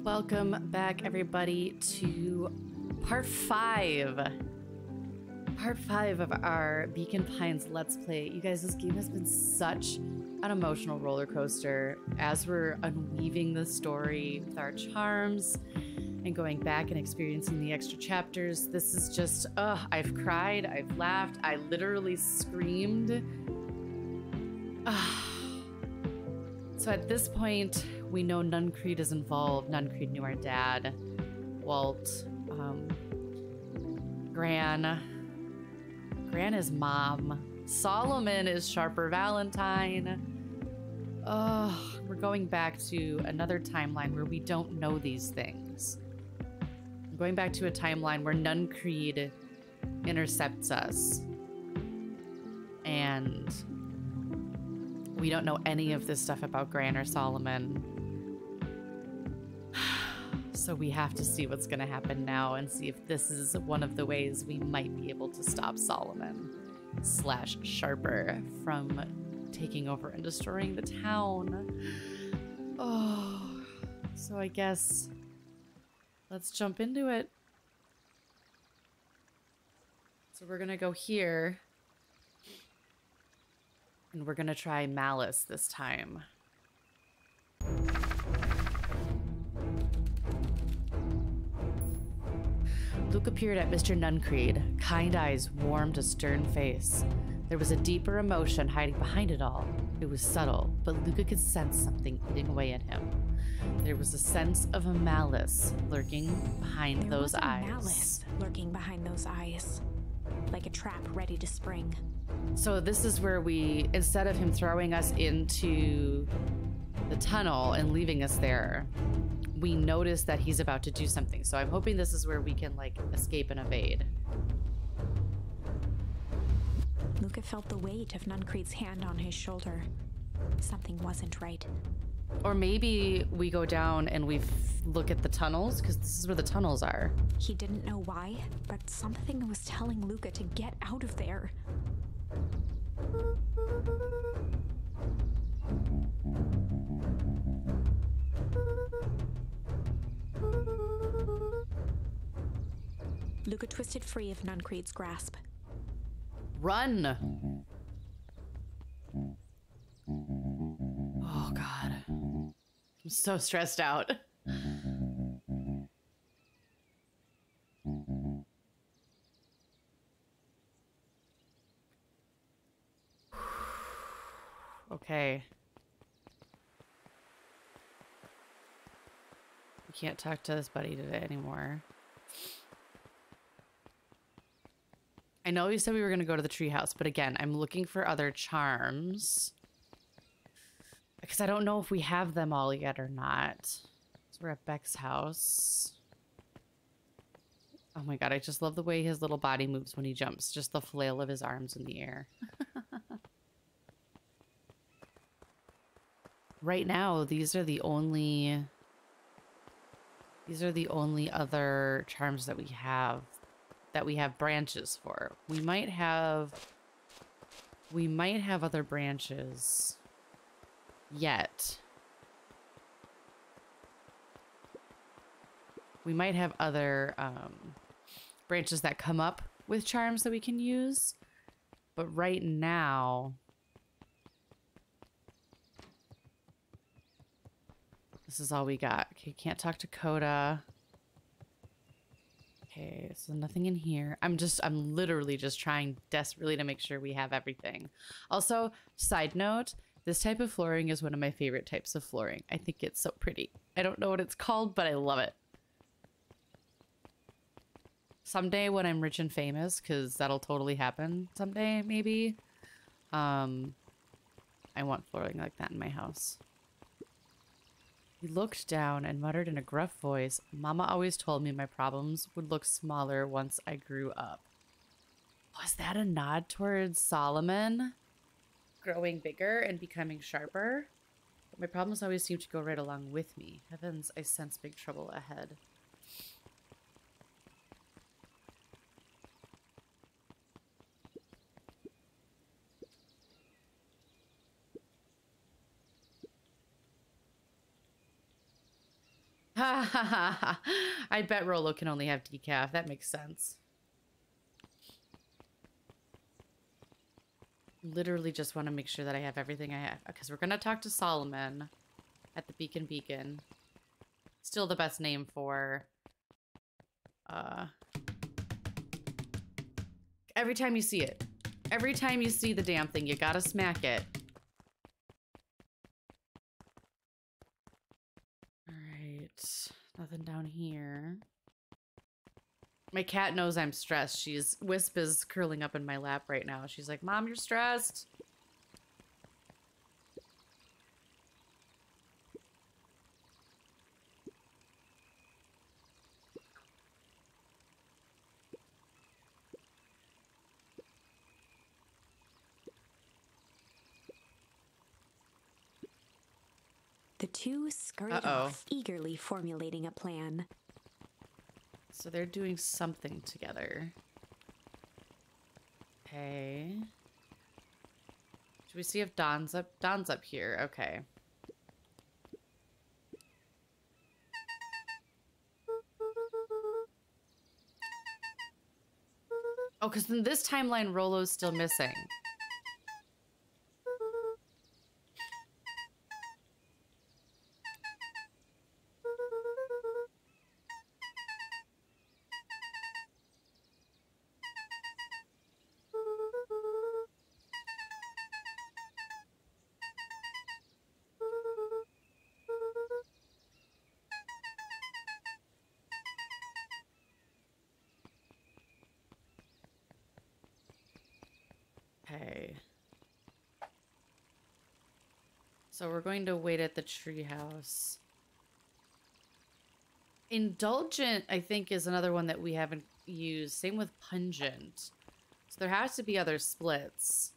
Welcome back, everybody, to part 5. Part 5 of our Beacon Pines Let's Play. You guys, this game has been such an emotional roller coaster as we're unweaving the story with our charms and going back and experiencing the extra chapters. This is just, I've cried, I've laughed, I literally screamed. So at this point, we know Nuncreed is involved. Nuncreed knew our dad, Walt, Gran is mom, Solomon is Sharper Valentine. We're going back to another timeline where we don't know these things. I'm going back to a timeline where Nuncreed intercepts us. And we don't know any of this stuff about Gran or Solomon. So we have to see what's going to happen now and see if this is one of the ways we might be able to stop Solomon / Sharper from taking over and destroying the town. So I guess let's jump into it. So we're going to go here and we're going to try Malice this time. Luke appeared at Mr. Nuncreed. Kind eyes warmed a stern face. There was a deeper emotion hiding behind it all. It was subtle, but Luca could sense something eating away at him. There was a sense of a malice lurking behind those eyes. Malice lurking behind those eyes, like a trap ready to spring. So this is where we, instead of him throwing us into the tunnel and leaving us there, we notice that he's about to do something. So I'm hoping this is where we can, like, escape and evade. Luca felt the weight of Nuncreed's hand on his shoulder. Something wasn't right. Or maybe we go down and we look at the tunnels, because this is where the tunnels are. He didn't know why, but something was telling Luca to get out of there. Luca twisted free of Nuncreed's grasp. Run! Oh, God. I'm so stressed out. Okay. We can't talk to this buddy today anymore. I know you said we were going to go to the treehouse, but again, I'm looking for other charms. Because I don't know if we have them all yet or not. So we're at Beck's house. Oh my God, I just love the way his little body moves when he jumps. Just the flail of his arms in the air. Right now, these are the only other charms that we have branches for. We might have other branches yet. We might have other branches that come up with charms that we can use, but right now this is all we got. Okay, can't talk to Coda. Okay, so nothing in here. I'm literally just trying desperately to make sure we have everything. Also, side note, this type of flooring is one of my favorite types of flooring. I think it's so pretty. I don't know what it's called, but I love it. Someday when I'm rich and famous, because that'll totally happen someday, maybe. I want flooring like that in my house. He looked down and muttered in a gruff voice, "Mama always told me my problems would look smaller once I grew up." Was that a nod towards Solomon growing bigger and becoming sharper? But my problems always seem to go right along with me. Heavens, I sense big trouble ahead. I bet Rolo can only have decaf. That makes sense. Literally just want to make sure that I have everything I have. Because we're going to talk to Solomon at the Beacon Beacon. Still the best name for... every time you see it. Every time you see the damn thing, you gotta smack it. Alright. Nothing down here. My cat knows I'm stressed. Wisp is curling up in my lap right now. She's like, Mom, you're stressed. The two scurried off, eagerly formulating a plan. So they're doing something together. Okay. Should we see if Don's up? Don's up here. Okay. Oh, because in this timeline, Rolo's still missing. Okay. So we're going to wait at the treehouse. Indulgent, I think, is another one that we haven't used. Same with Pungent. So there has to be other splits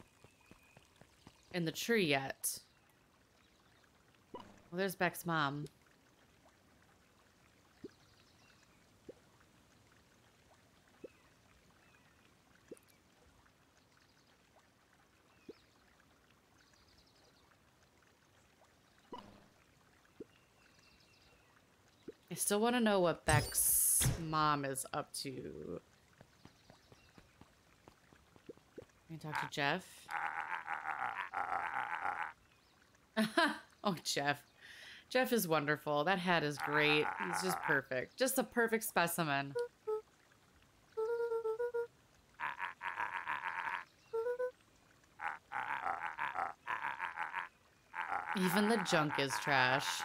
in the tree yet. Well, there's Beck's mom. I still want to know what Beck's mom is up to. Can I talk to Jeff? Oh, Jeff. Jeff is wonderful. That hat is great. He's just perfect. Just a perfect specimen. Even the junk is trash.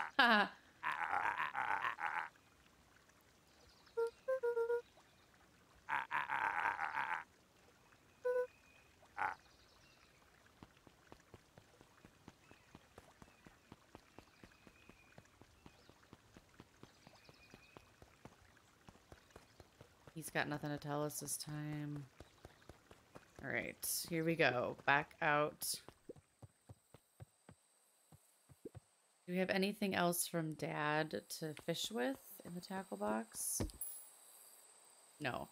He's got nothing to tell us this time. All right, here we go. Back out. Do we have anything else from Dad to fish with in the tackle box? No.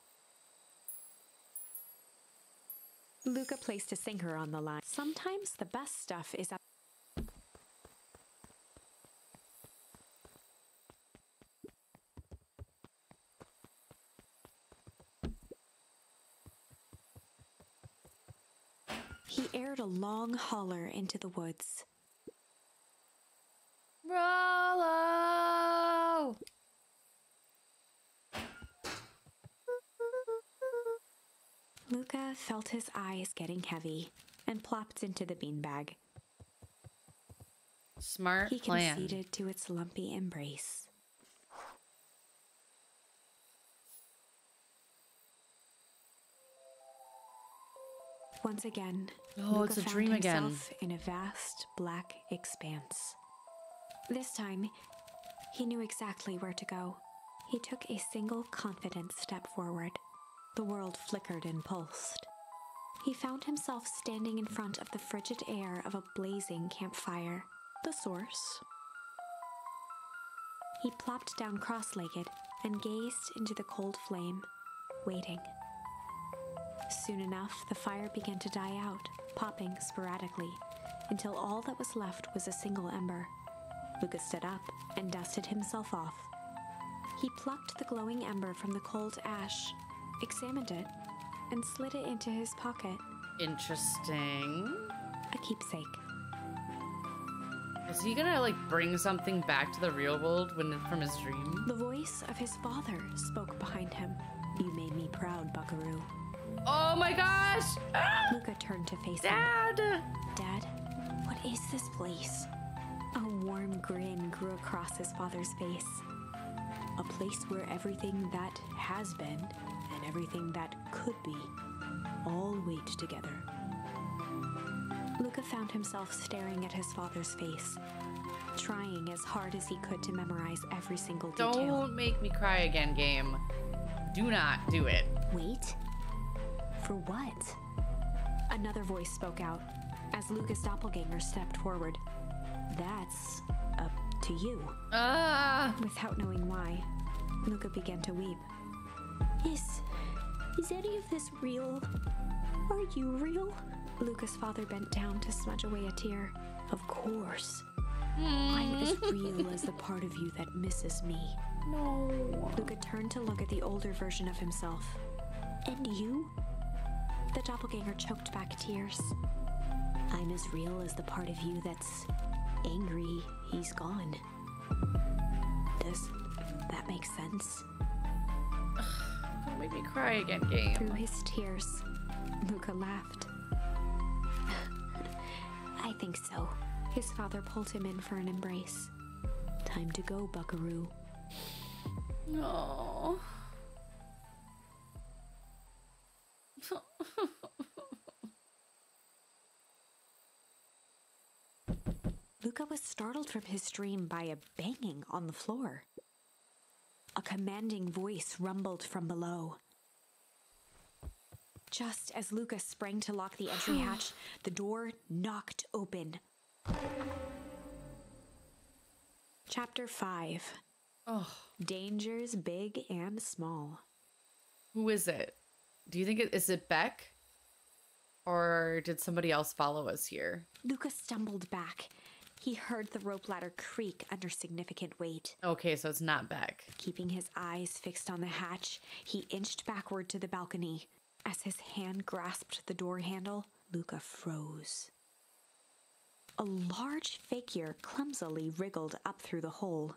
Luca placed a sinker on the line. Sometimes the best stuff is up. He aired a long holler into the woods. Rollo! Luca felt his eyes getting heavy and plopped into the beanbag. Smart He plan. conceded to its lumpy embrace. Once again, Oh, Luca it's a found dream again. himself in a vast black expanse. This time, he knew exactly where to go. He took a single confident step forward. The world flickered and pulsed. He found himself standing in front of the frigid air of a blazing campfire, the source. He plopped down cross-legged and gazed into the cold flame, waiting. Soon enough, the fire began to die out, popping sporadically, until all that was left was a single ember. Lucas stood up and dusted himself off. He plucked the glowing ember from the cold ash, examined it, and slid it into his pocket. Interesting. A keepsake. Is he gonna, like, bring something back to the real world from his dream? The voice of his father spoke behind him. You made me proud, Buckaroo. Oh my gosh! Ah! Luca turned to face Dad! him. Dad, what is this place? A warm grin grew across his father's face. A place where everything that has been and everything that could be all wait together. Luca found himself staring at his father's face, trying as hard as he could to memorize every single detail. Don't make me cry again, game. Do not do it. Wait? For what? Another voice spoke out as Luca's doppelganger stepped forward. That's up to you. Without knowing why, Luca began to weep. Is any of this real? Are you real? Luca's father bent down to smudge away a tear. Of course. I'm as real as the part of you that misses me. No. Luca turned to look at the older version of himself. And you? The doppelganger choked back tears. I'm as real as the part of you that's angry he's gone. Does that make sense? Don't make me cry again, game. Through his tears, Luca laughed. I think so. His father pulled him in for an embrace. Time to go, Buckaroo. No. Luca was startled from his dream by a banging on the floor. A commanding voice rumbled from below. Just as Luca sprang to lock the entry hatch, the door knocked open. Chapter 5. Oh. Dangers big and small. Who is it? Do you think is it Beck? Or did somebody else follow us here? Luca stumbled back. He heard the rope ladder creak under significant weight. Okay, so it's not Beck. Keeping his eyes fixed on the hatch, he inched backward to the balcony. As his hand grasped the door handle, Luca froze. A large figure clumsily wriggled up through the hole.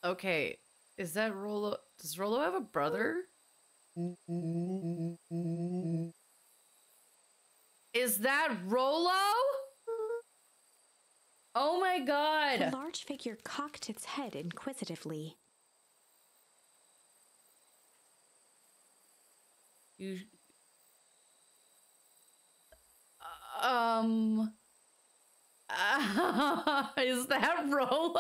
Okay, is that Rollo? Does Rollo have a brother? Is that Rollo? Oh my god! The large figure cocked its head inquisitively. You... Is that Rollo?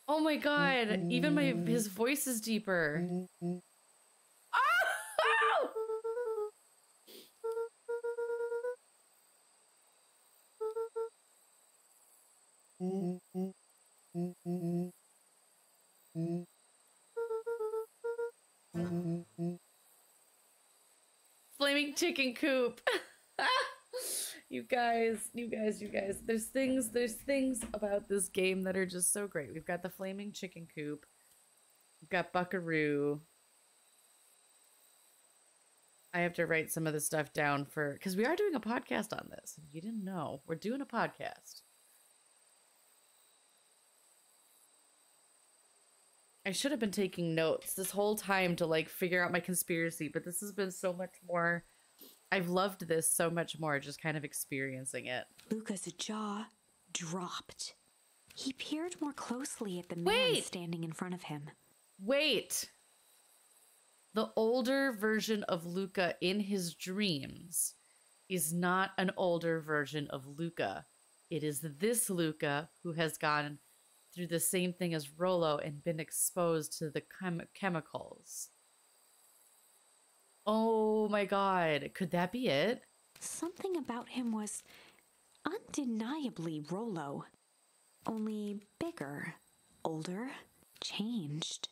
Oh my god, even his voice is deeper. Flaming chicken coop. You guys. There's things about this game that are just so great. We've got the flaming chicken coop. We've got Buckaroo. I have to write some of this stuff down because we are doing a podcast on this. If you didn't know, we're doing a podcast. I should have been taking notes this whole time to like figure out my conspiracy, but this has been so much more. I've loved this so much more, just kind of experiencing it. Luca's jaw dropped. He peered more closely at the man standing in front of him. Wait! The older version of Luca in his dreams is not an older version of Luca. It is this Luca who has gone through the same thing as Rollo and been exposed to the chemicals. Oh my god, could that be it? Something about him was undeniably Rollo. Only bigger, older, changed.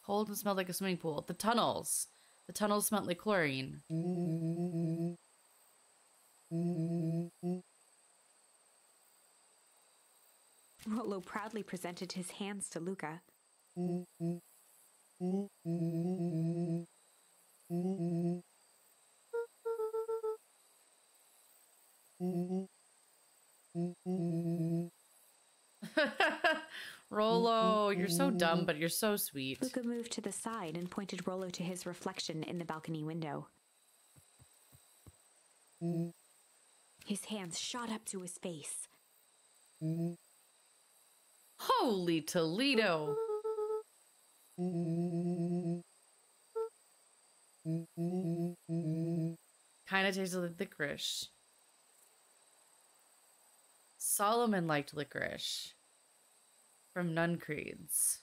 Cold and smelled like a swimming pool. The tunnels. The tunnels smelled like chlorine. Rollo proudly presented his hands to Luca. Rollo, you're so dumb, but you're so sweet. Luca moved to the side and pointed Rollo to his reflection in the balcony window. His hands shot up to his face. Holy Toledo! Kinda tasted like licorice. Solomon liked licorice. From Nun Creeds.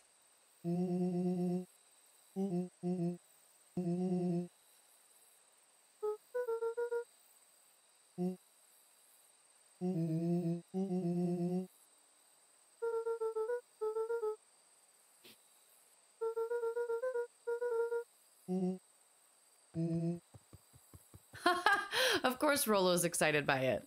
Of course Rollo's excited by it.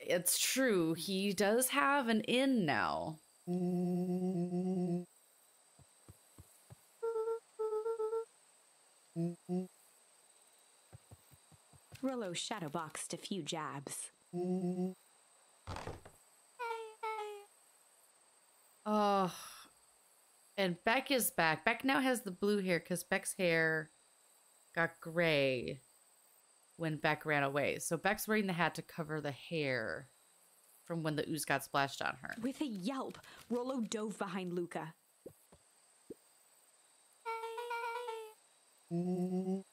It's true, he does have an inn now. Rollo shadowboxed a few jabs. Oh, and Beck is back. Beck now has the blue hair because Beck's hair got gray when Beck ran away. So Beck's wearing the hat to cover the hair from when the ooze got splashed on her. With a yelp, Rollo dove behind Luca. Oh,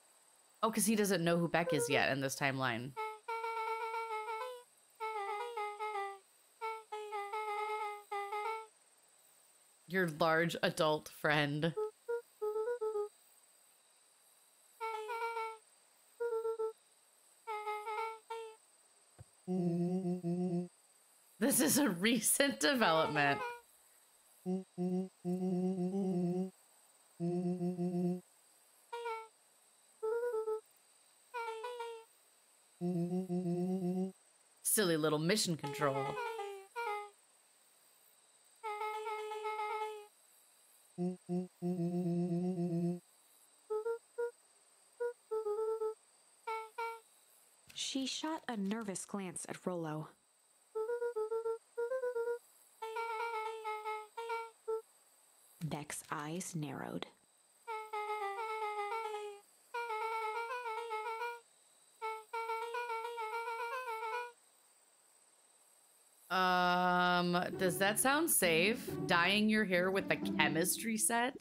because he doesn't know who Beck is yet in this timeline. Your large adult friend. This is a recent development. Silly little mission control. She shot a nervous glance at Rollo. Beck's eyes narrowed. Does that sound safe? Dyeing your hair with the chemistry set?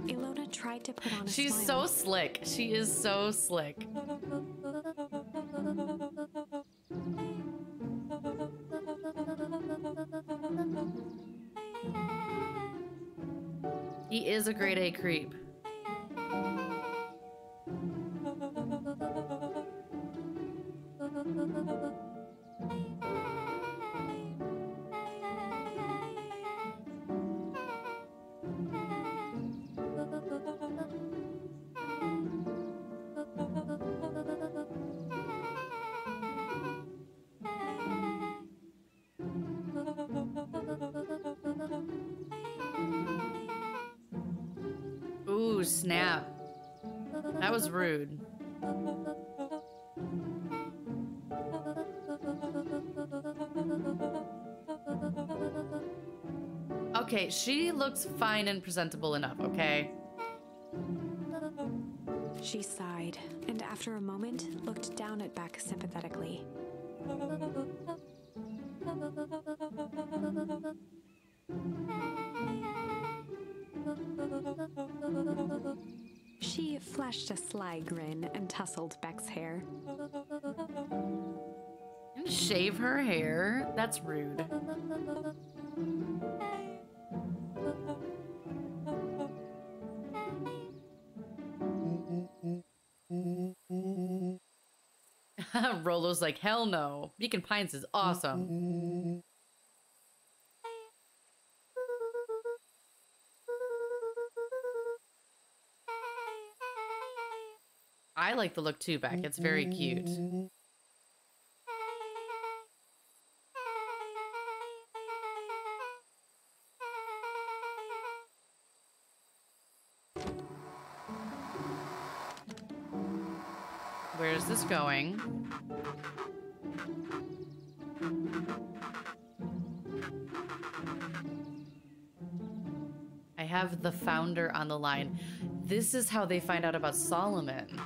Ilona tried to put on a She's smile. so slick. She is so slick. He is a grade A creep. Ooh, snap. That was rude. Okay, she looks fine and presentable enough, okay? She sighed, and after a moment, looked down at Beck sympathetically. She flashed a sly grin and tousled Beck's hair. And shave her hair? That's rude. Rolo's like, hell no. Beacon Pines is awesome. I like the look too, Beck. It's very cute. Where's this going? I have the founder on the line. This is how they find out about Solomon.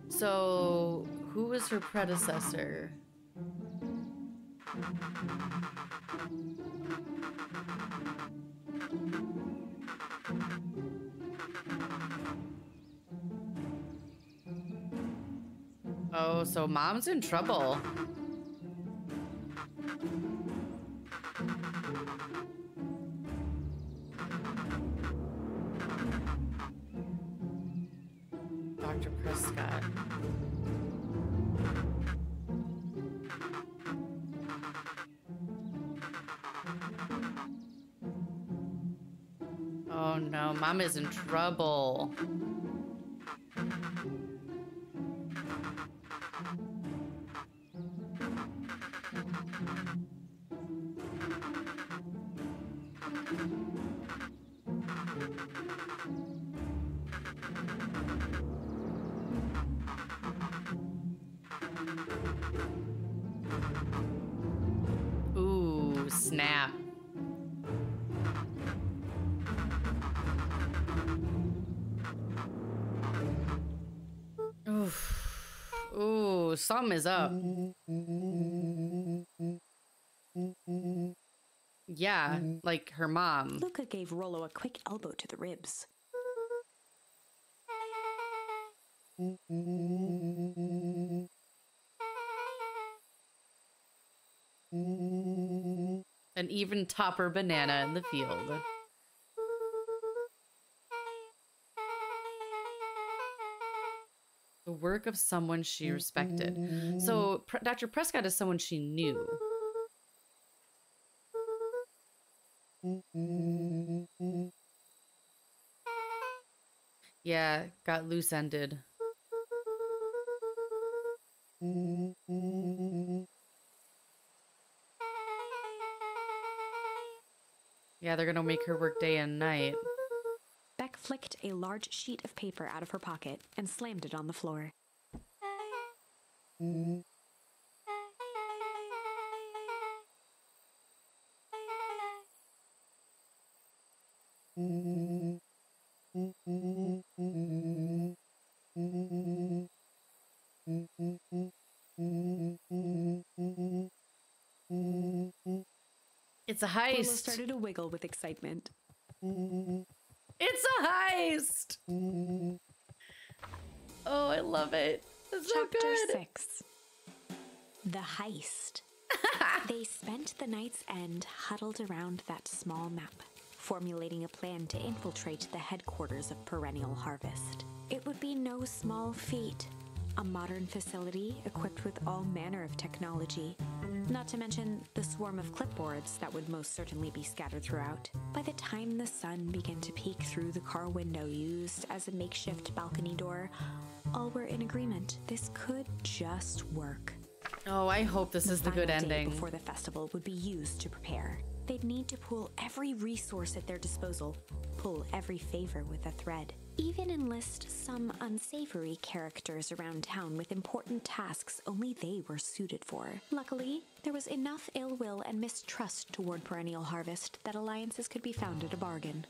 So, who was her predecessor? Oh, so mom's in trouble. Dr. Prescott. Oh no, mom is in trouble. Ooh, snap. Oof. Ooh, something is up. Yeah, like her mom. Luca gave Rollo a quick elbow to the ribs. An even topper banana in the field. The work of someone she respected. So Dr. Prescott is someone she knew. Yeah, got loose-ended. Yeah, they're gonna make her work day and night. Beck flicked a large sheet of paper out of her pocket and slammed it on the floor. It's a Rollo heist. started to wiggle with excitement. It's a heist. Oh, I love it. It's so Chapter good. 6. The Heist. They spent the night's end huddled around that small map, formulating a plan to infiltrate the headquarters of Perennial Harvest. It would be no small feat. A modern facility equipped with all manner of technology, not to mention the swarm of clipboards that would most certainly be scattered throughout. By the time the sun began to peek through the car window used as a makeshift balcony door, all were in agreement. This could just work. Oh, I hope this is the good final day ending. before the festival would be used to prepare. They'd need to pool every resource at their disposal, pull every favor with a thread, even enlist some unsavory characters around town with important tasks only they were suited for. Luckily, there was enough ill will and mistrust toward Perennial Harvest that alliances could be found at a bargain.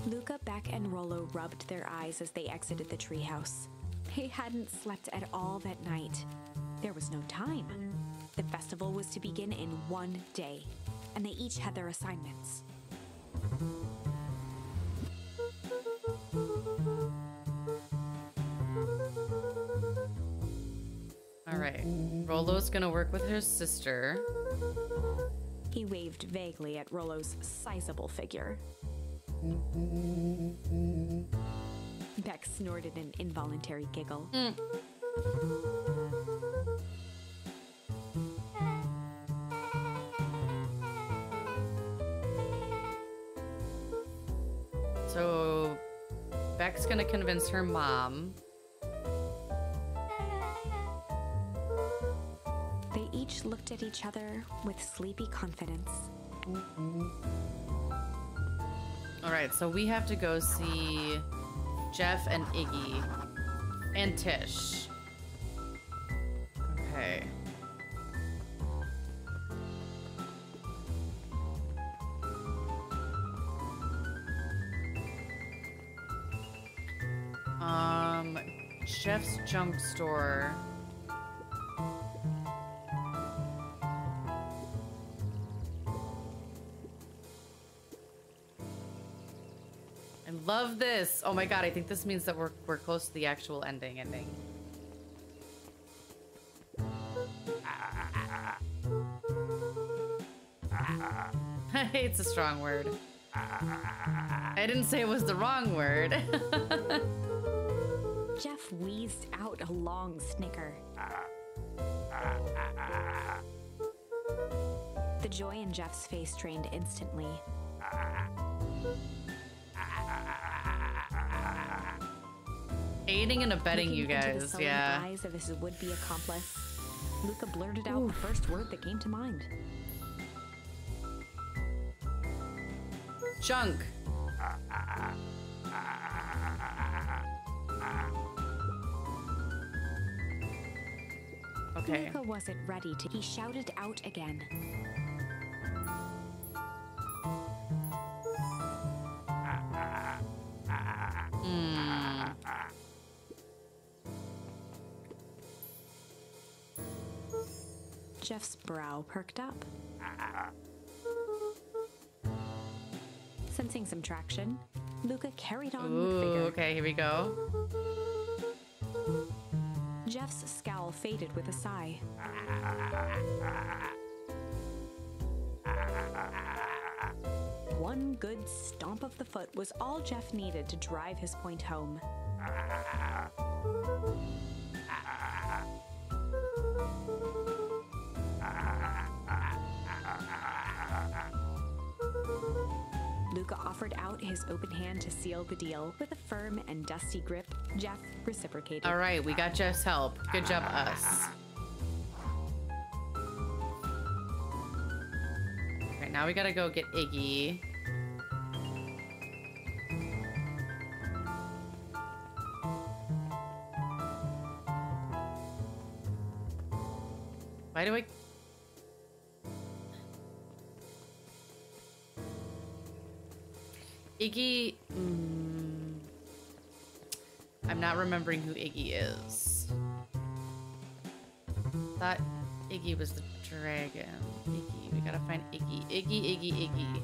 Luca, Beck, and Rollo rubbed their eyes as they exited the treehouse. They hadn't slept at all that night. There was no time. The festival was to begin in one day, and they each had their assignments. All right. Rollo's gonna work with her sister. He waved vaguely at Rollo's sizable figure. Beck snorted an involuntary giggle. So Beck's gonna convince her mom. They each looked at each other with sleepy confidence. All right, so we have to go see Jeff and Iggy and Tish. Okay. Jeff's junk store. I love this. Oh my god, I think this means that we're close to the actual ending. It's a strong word. I didn't say it was the wrong word. Jeff wheezed out a long snicker. The joy in Jeff's face drained instantly. Aiding and abetting Looking you into the guys, sullen yeah. eyes of his would-be accomplice, Luca blurted out the first word that came to mind. Junk. Okay. Luca wasn't ready to. He shouted out again. Jeff's brow perked up. Sensing some traction, Luca carried on with Ooh, vigor. okay, here we go. Jeff's scowl faded with a sigh. One good stomp of the foot was all Jeff needed to drive his point home. Luca offered out his open hand to seal the deal. With a firm and dusty grip, Jeff reciprocated. All right, we got Jeff's help. Good job, us. All right, now we gotta go get Iggy. Why do I... Iggy... I'm not remembering who Iggy is. Thought Iggy was the dragon. Iggy, we gotta find Iggy. Iggy.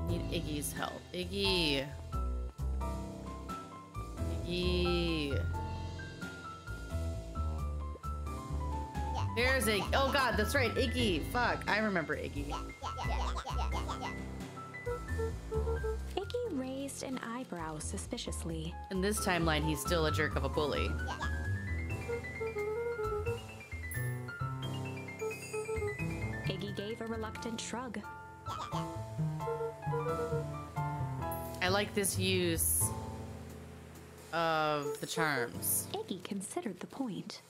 Need Iggy's help. Iggy. There's Iggy. Oh god, that's right, Iggy. Fuck, I remember Iggy. Iggy raised an eyebrow suspiciously. In this timeline, he's still a jerk of a bully. Iggy gave a reluctant shrug. like this use of the charms. Iggy considered the point.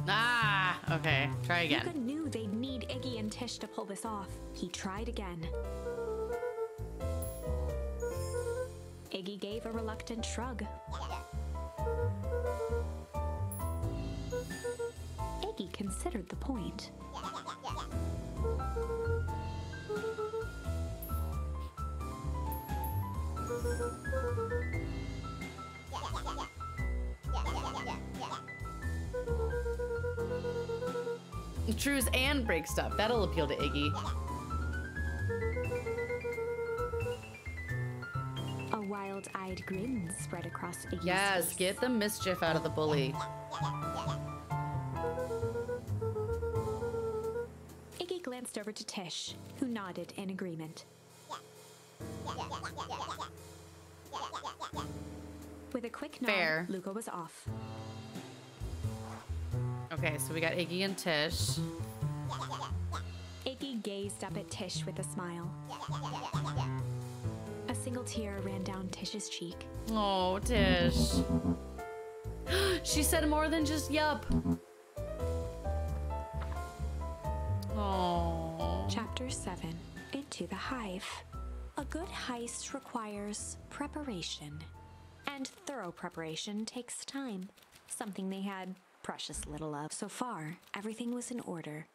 Ah, okay. Try again. Luca knew they'd need Iggy and Tish to pull this off. He tried again. Iggy gave a reluctant shrug. Iggy considered the point. Trues and break stuff. That'll appeal to Iggy. A wild-eyed grin spread across Iggy's Yes, face. get the mischief out of the bully. Iggy glanced over to Tish, who nodded in agreement. With a quick nod, Fair. Luca was off. Okay, so we got Iggy and Tish. Iggy gazed up at Tish with a smile. A single tear ran down Tish's cheek. Oh, Tish. She said more than just yup. Oh. Chapter 7. Into the Hive. A good heist requires preparation. And thorough preparation takes time. Something they had precious little of. So far, everything was in order.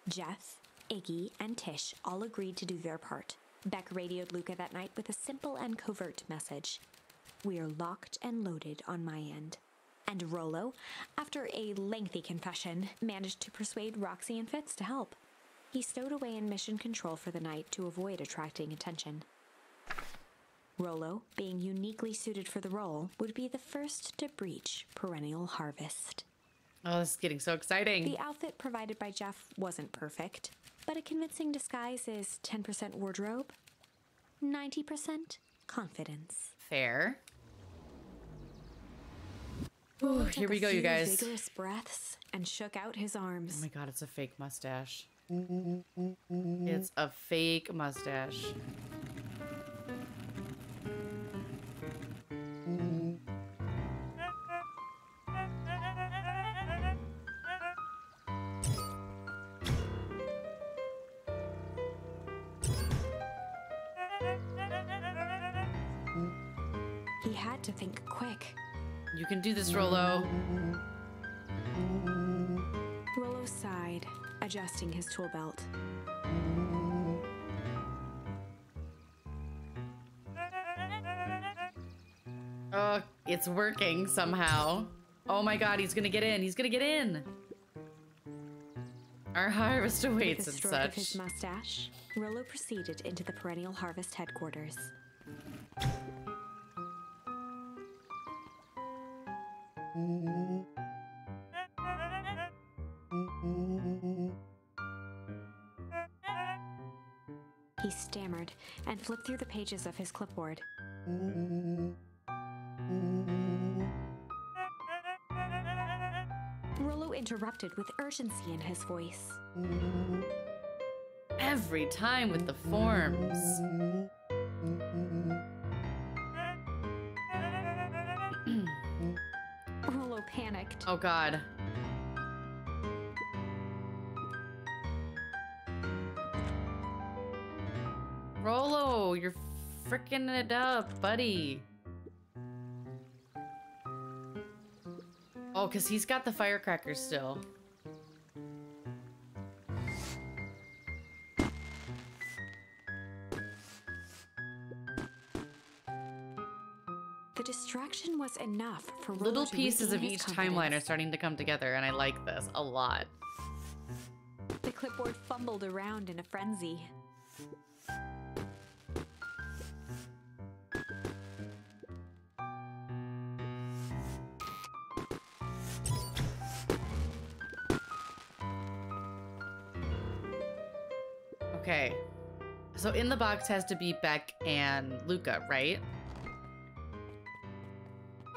Jeff, Iggy, and Tish all agreed to do their part. Beck radioed Luca that night with a simple and covert message. "We're locked and loaded on my end." And Rollo, after a lengthy confession, managed to persuade Roxy and Fitz to help. He stowed away in mission control for the night to avoid attracting attention. Rollo, being uniquely suited for the role, would be the first to breach perennial harvest. Oh, this is getting so exciting. The outfit provided by Jeff wasn't perfect, but a convincing disguise is 10% wardrobe, 90% confidence. Fair. Rollo Ooh, took here we a go, you few guys. vigorous breaths and shook out his Oh arms. my god, it's a fake mustache. It's a fake mustache. He had to think quick. You can do this, Rollo. Rollo sighed, adjusting his tool belt. Oh, it's working somehow. Oh my god, he's gonna get in. He's gonna get in. Our harvest awaits With a and stroke of such. his mustache, Rollo proceeded into the Perennial Harvest headquarters. He stammered and flipped through the pages of his clipboard. Rollo interrupted with urgency in his voice. Every time with the forms. Rollo panicked. Oh god. Rollo, you're fricking it up, buddy. Oh, because he's got the firecrackers still. The distraction was enough for Rollo Little to pieces regain of his each confidence. timeline are starting to come together, and I like this a lot. The clipboard fumbled around in a frenzy. Okay. So in the box has to be Beck and Luca, right?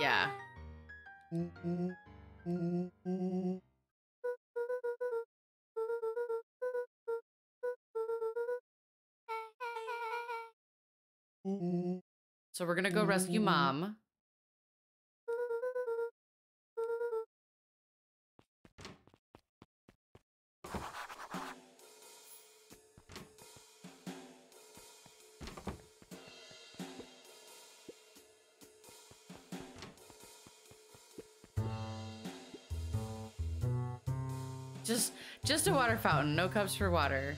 Yeah. So we're gonna go rescue Mom. Just a water fountain, no cups for water.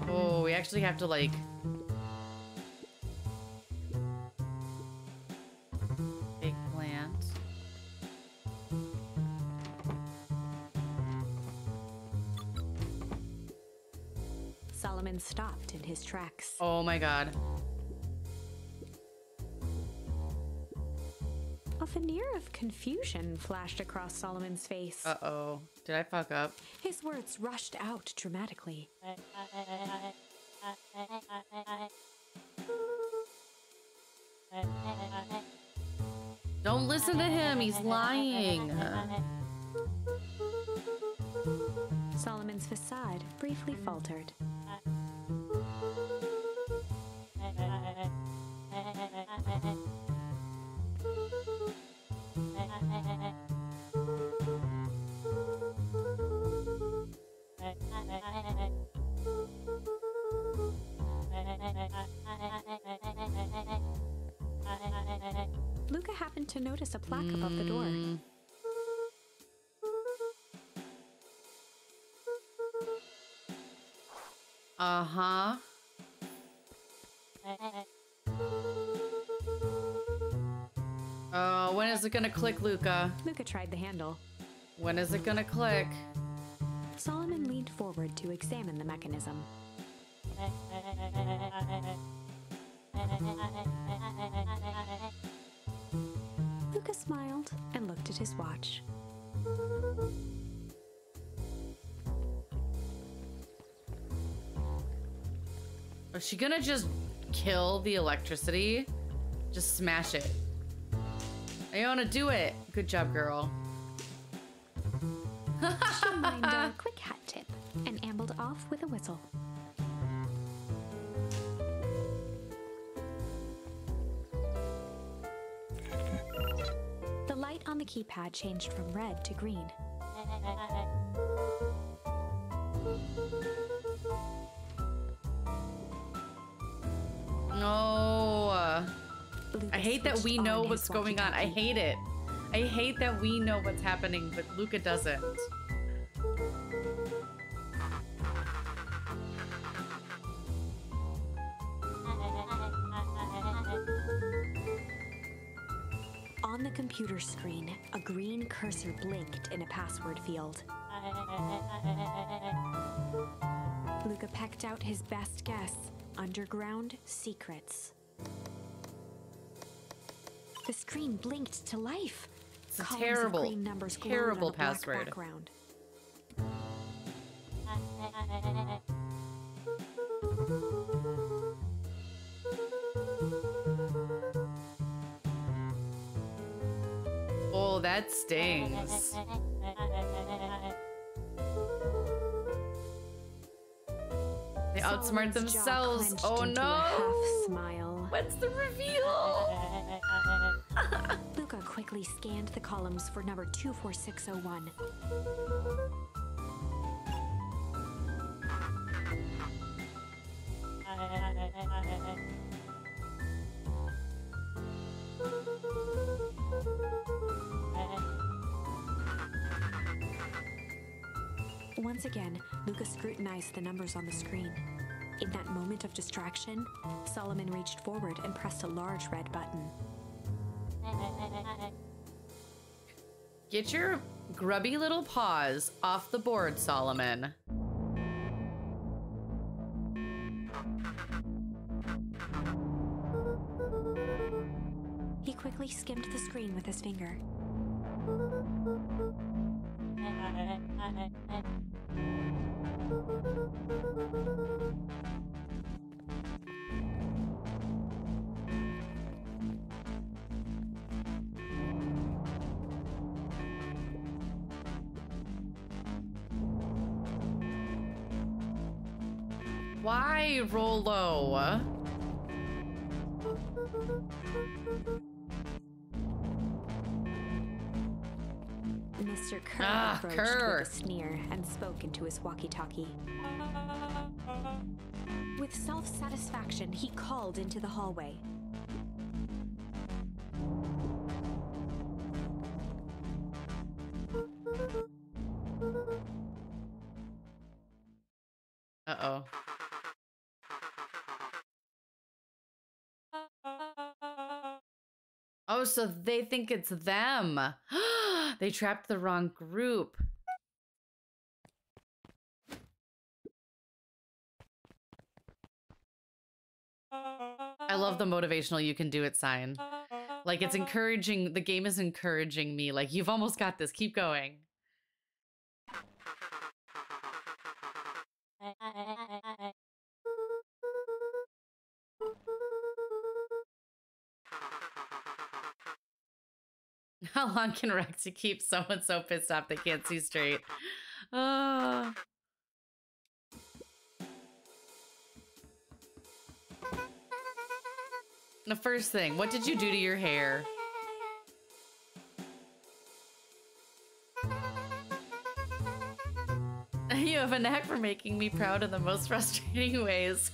Oh, we actually have to like... Eggplant. Solomon stopped in his tracks. Oh my god. A veneer of confusion flashed across Solomon's face. Uh-oh. Did I fuck up? His words rushed out dramatically. Don't listen to him, he's lying. Solomon's facade briefly faltered. Luca happened to notice a plaque above the door. Uh-huh. Oh, when is it gonna click, Luca? Luca tried the handle. When is it gonna click? Solomon leaned forward to examine the mechanism. Luca smiled and looked at his watch. Is she gonna just kill the electricity? Just smash it. I wanna do it. Good job, girl. She mined a quick hat tip and ambled off with a whistle. The light on the keypad changed from red to green. No. Luca I hate that we switched know on what's his going on. I walkie-talkie. hate it. I hate that we know what's happening, but Luca doesn't. On the computer screen, a green cursor blinked in a password field. Luca pecked out his best guess: underground secrets. The screen blinked to life. It's a Columns of terrible, green numbers glowed terrible on a black password. background. Oh, that stings. They outsmart Solomon's jaw themselves. clenched Oh into a no! half smile. What's the reveal? Luca quickly scanned the columns for number 24601. Once again, Luca scrutinized the numbers on the screen. In that moment of distraction, Solomon reached forward and pressed a large red button. Get your grubby little paws off the board, Solomon. He quickly skimmed the screen with his finger. Why, Rolo? Mr. Kerr approached Kerr. with a sneer and spoke into his walkie-talkie. With self-satisfaction, he called into the hallway. Uh-oh. Oh, so they think it's them. They trapped the wrong group. I love the motivational you can do it sign. Like, it's encouraging, the game is encouraging me. Like, you've almost got this. Keep going. How long can Rexy keep someone so pissed off they can't see straight? The first thing, what did you do to your hair? You have a knack for making me proud in the most frustrating ways.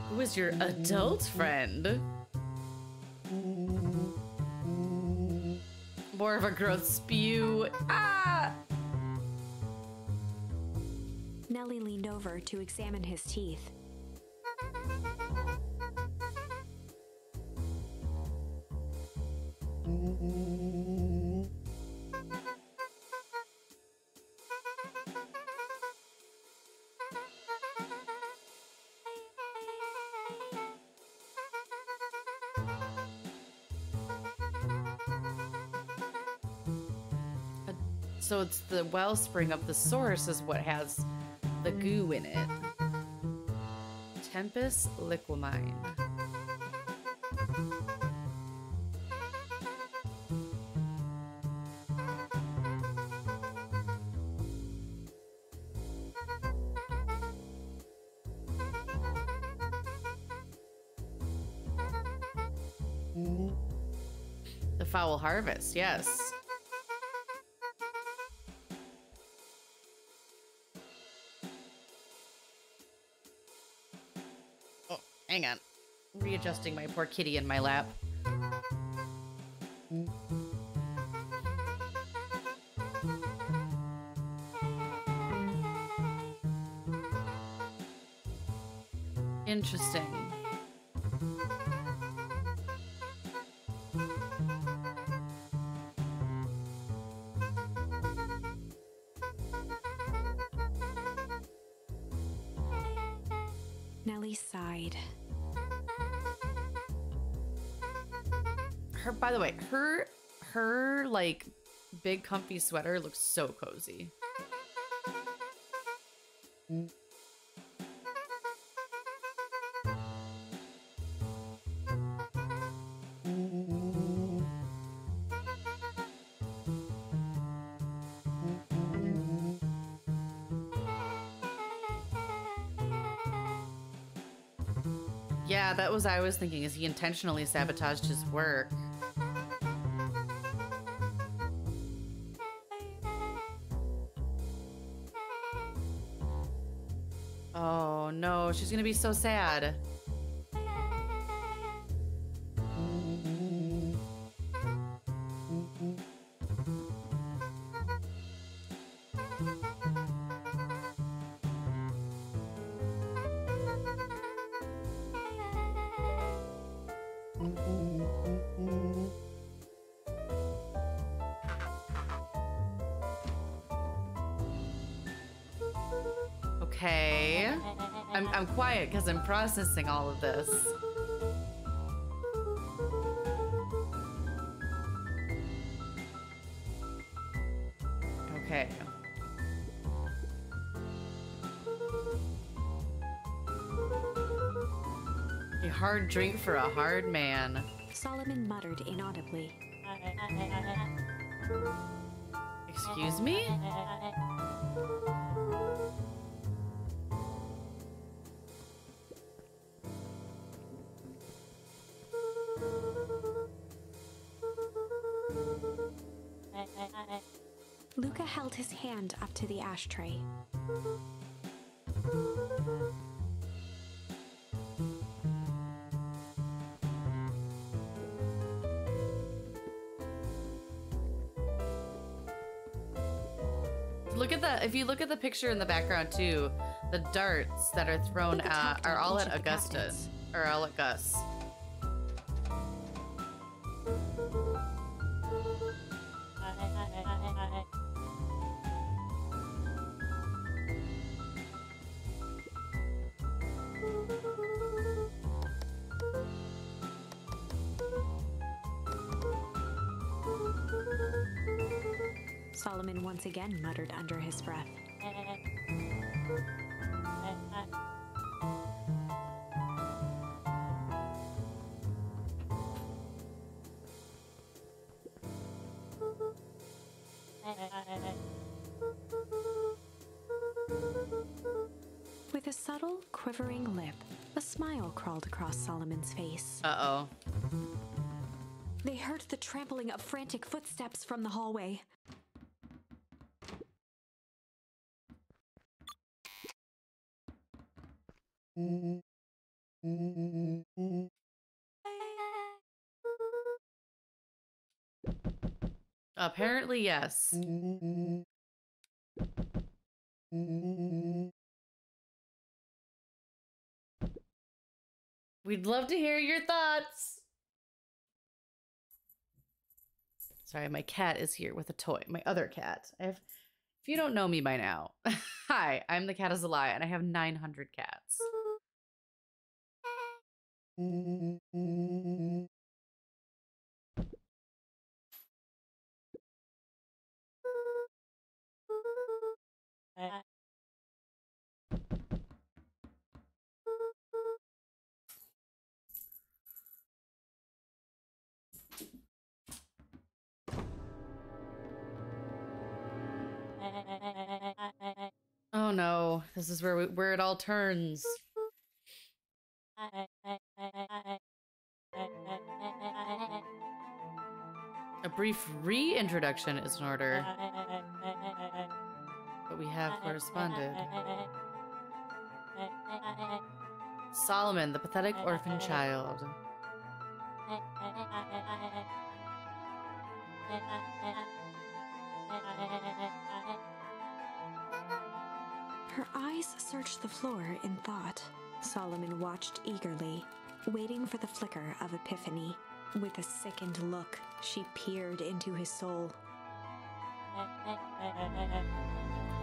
Who is your adult friend? More of a gross spew. Ah! Nellie leaned over to examine his teeth. So it's the wellspring of the source is what has the goo in it. Tempest liquamine. The foul harvest, yes. Hang on. Readjusting my poor kitty in my lap. Interesting. Nellie sighed. By the way, her like big comfy sweater looks so cozy. Yeah, that was I was thinking. Is he intentionally sabotaged his work? Oh no, she's gonna be so sad. Okay. I'm quiet because I'm processing all of this. Okay. A hard drink for a hard man. Solomon muttered inaudibly. Excuse me? Luca held his hand up to the ashtray. Look at the, if you look at the picture in the background too, the darts that are thrown at are all at Augusta, or all at Gus. Solomon once again muttered under his breath. With a subtle, quivering lip, a smile crawled across Solomon's face. Uh-oh. They heard the trampling of frantic footsteps from the hallway. Apparently, yes. We'd love to hear your thoughts. Sorry, my cat is here with a toy. My other cat. If you don't know me by now, hi, I'm the cat is a lie, and I have 900 cats. Oh no, this is where it all turns. A brief reintroduction is in order. But we have corresponded. Solomon, the pathetic orphan child. Her eyes searched the floor in thought. Solomon watched eagerly, waiting for the flicker of epiphany. With a sickened look, she peered into his soul.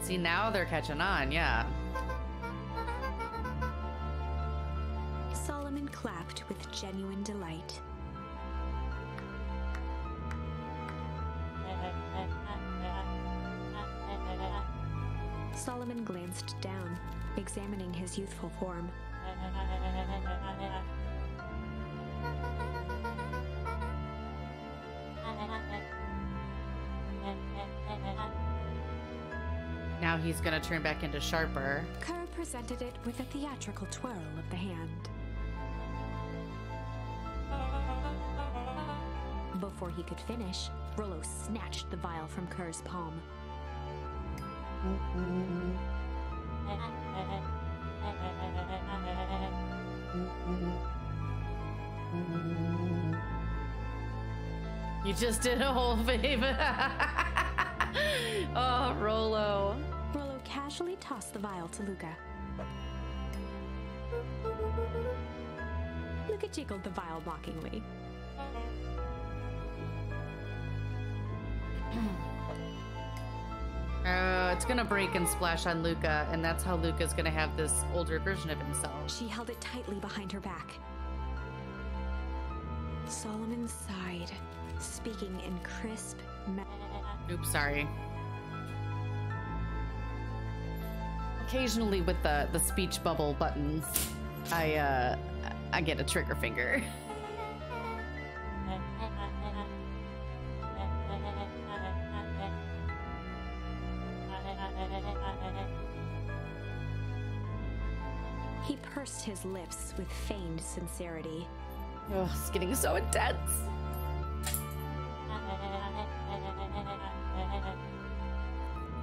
See, now they're catching on, yeah. Solomon clapped with genuine delight. Solomon glanced down, examining his youthful form. Now he's gonna turn back into Sharper. Kerr presented it with a theatrical twirl of the hand. Before he could finish, Rollo snatched the vial from Kerr's palm. You just did a whole favor. Oh, Rollo. Rollo casually tossed the vial to Luca. Luca jiggled the vial mockingly. It's gonna break and splash on Luca, and that's how Luca's gonna have this older version of himself. She held it tightly behind her back. Solomon sighed, speaking in crisp, Oops, sorry. Occasionally with the speech bubble buttons, I get a trigger finger. pursed his lips with feigned sincerity. Oh, it's getting so intense.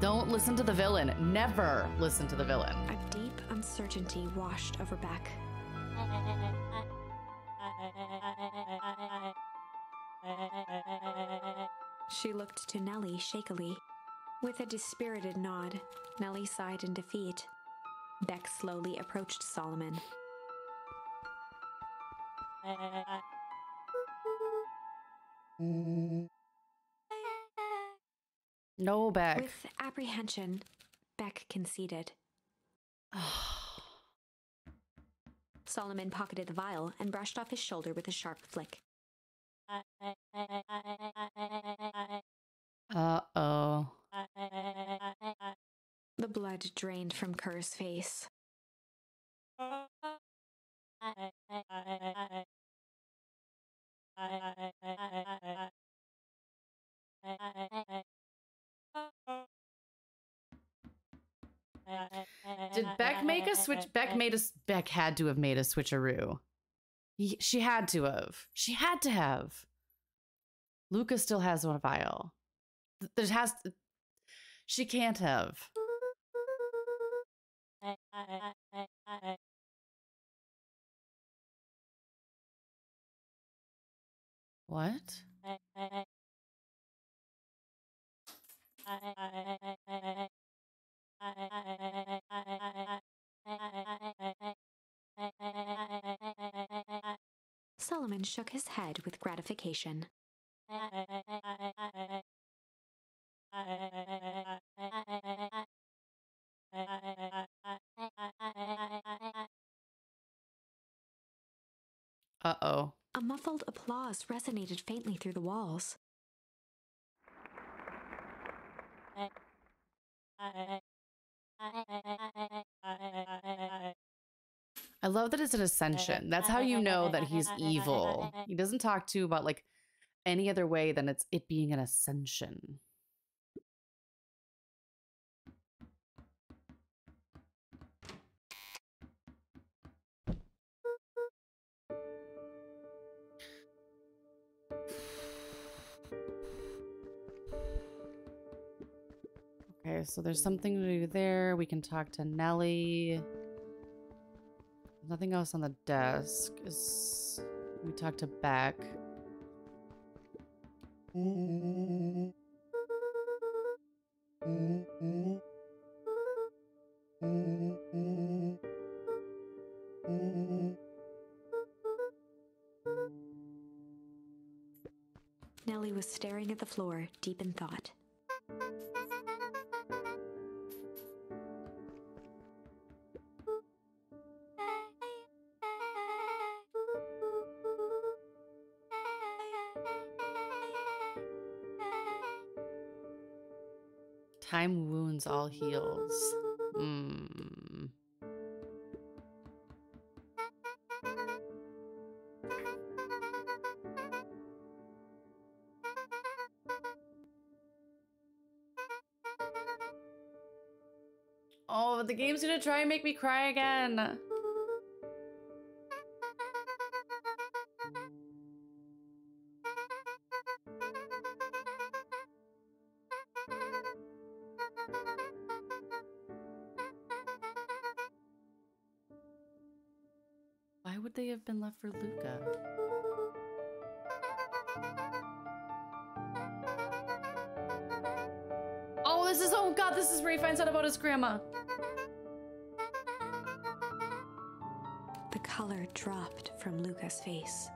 Don't listen to the villain. Never listen to the villain. A deep uncertainty washed over Beck. She looked to Nellie shakily. With a dispirited nod, Nellie sighed in defeat. Beck slowly approached Solomon. No, Beck. With apprehension, Beck conceded. Solomon pocketed the vial and brushed off his shoulder with a sharp flick. Uh-oh. The blood drained from Kerr's face. Did Beck make a switch? Beck had to have made a switcheroo. She had to have. She had to have. Luca still has one vial. She can't have. What? Solomon shook his head with gratification. Uh-oh. A muffled applause resonated faintly through the walls. I love that it's an ascension. That's how you know that he's evil. He doesn't talk to you about like any other way than it being an ascension. Okay, so there's something to do there. We can talk to Nellie. Nothing else on the desk. We talk to Beck. Nellie was staring at the floor, deep in thought. Time wounds all heals. Hmm. Oh, the game's gonna try and make me cry again. Why would they have been left for Luca? Oh, oh God, this is where he finds out about his grandma. The color dropped from Luca's face.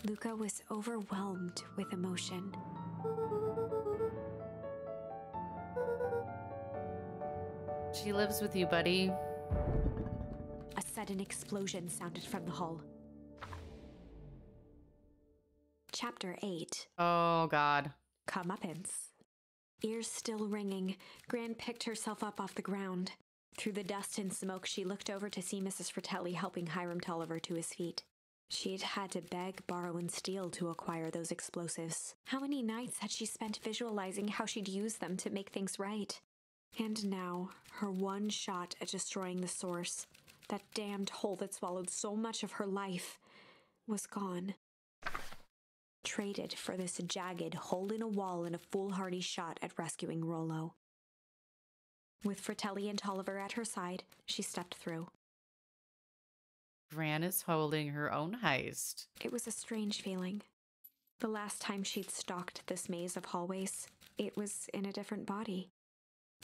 Luca was overwhelmed with emotion. She lives with you, buddy. A sudden explosion sounded from the hull. Chapter 8. Oh, God. Comeuppance. Ears still ringing, Gran picked herself up off the ground. Through the dust and smoke, she looked over to see Mrs. Fratelli helping Hiram Tolliver to his feet. She'd had to beg, borrow, and steal to acquire those explosives. How many nights had she spent visualizing how she'd use them to make things right? And now, her one shot at destroying the source, that damned hole that swallowed so much of her life, was gone. Traded for this jagged hole in a wall and a foolhardy shot at rescuing Rollo. With Fratelli and Tolliver at her side, she stepped through. Gran is holding her own heist. It was a strange feeling. The last time she'd stalked this maze of hallways, it was in a different body.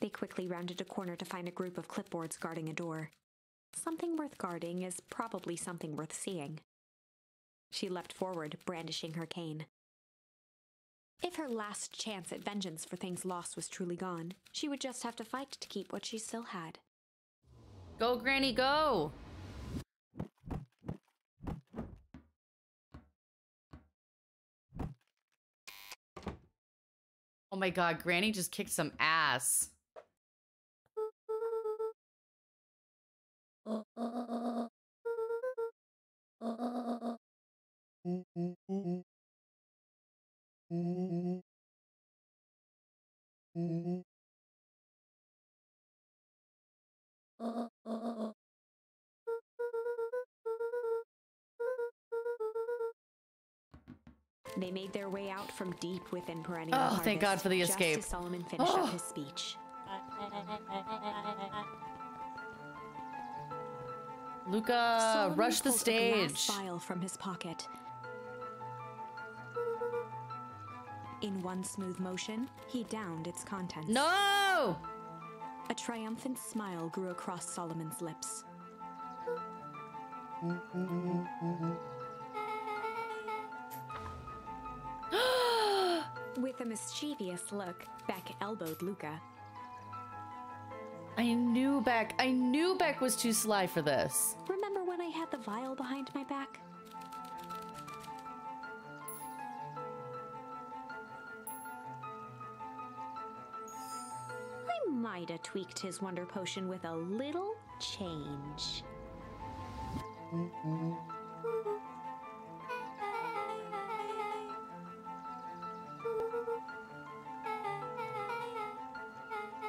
They quickly rounded a corner to find a group of clipboards guarding a door. Something worth guarding is probably something worth seeing. She leapt forward, brandishing her cane. If her last chance at vengeance for things lost was truly gone, she would just have to fight to keep what she still had. Go, Granny, go! Oh my God, Granny just kicked some ass. They made their way out from deep within perennial Oh, harvest, thank God for the escape. just as Solomon finished up his speech. Luca, Solomon rush the pulled a stage. glass vial from his pocket. In one smooth motion, he downed its contents. No! A triumphant smile grew across Solomon's lips. With a mischievous look, Beck elbowed Luca. I knew Beck was too sly for this. Remember when I had the vial behind my back? I might have tweaked his wonder potion with a little change.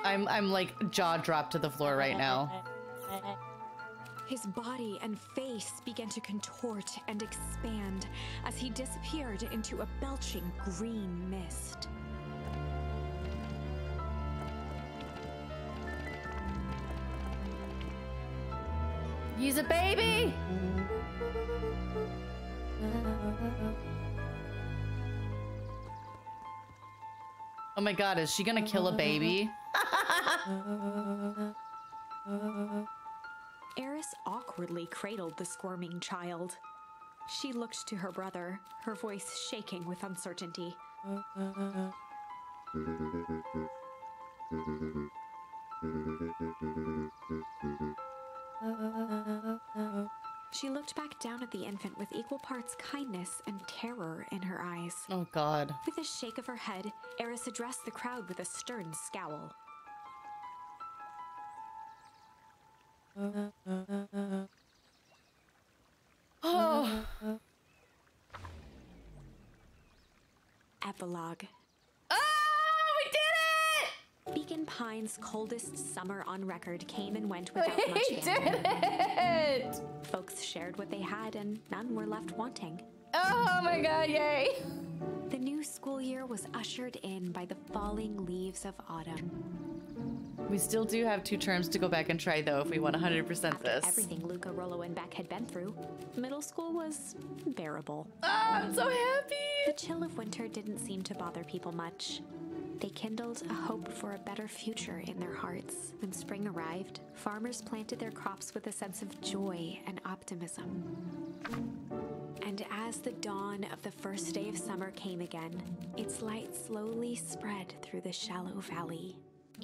I'm like jaw dropped to the floor right now. His body and face began to contort and expand as he disappeared into a belching green mist. He's a baby! Oh my God, is she gonna kill a baby? Eris awkwardly cradled the squirming child. She looked to her brother, her voice shaking with uncertainty. She looked back down at the infant with equal parts kindness and terror in her eyes. Oh God. With a shake of her head, Eris addressed the crowd with a stern scowl. Oh. Epilogue. Oh, we did it! Beacon Pines' coldest summer on record came and went without much We did fandom. it! Folks shared what they had and none were left wanting. Oh my God, yay! The new school year was ushered in by the falling leaves of autumn. We still do have 2 terms to go back and try though if we want 100% After this. everything Luca, Rollo, and Beck had been through, middle school was bearable. Oh, I'm so happy! The chill of winter didn't seem to bother people much. They kindled a hope for a better future in their hearts. When spring arrived, farmers planted their crops with a sense of joy and optimism. And as the dawn of the first day of summer came again, its light slowly spread through the shallow valley.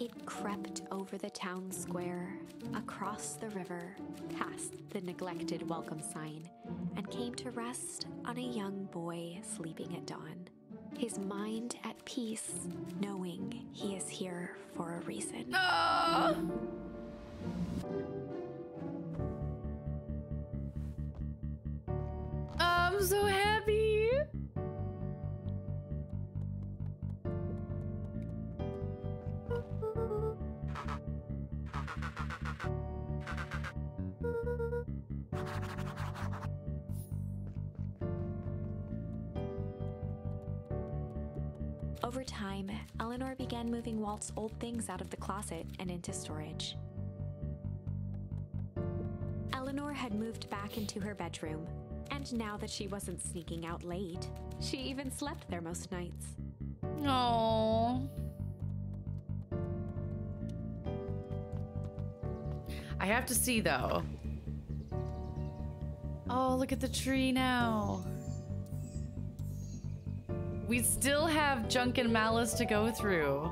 It crept over the town square, across the river, past the neglected welcome sign, and came to rest on a young boy sleeping at dawn. His mind at peace, knowing he is here for a reason. Ah! I'm so happy. Over time, Eleanor began moving Walt's old things out of the closet and into storage. Eleanor had moved back into her bedroom, and now that she wasn't sneaking out late, she even slept there most nights. Oh. I have to see though. Oh, look at the tree now. We still have junk and malice to go through.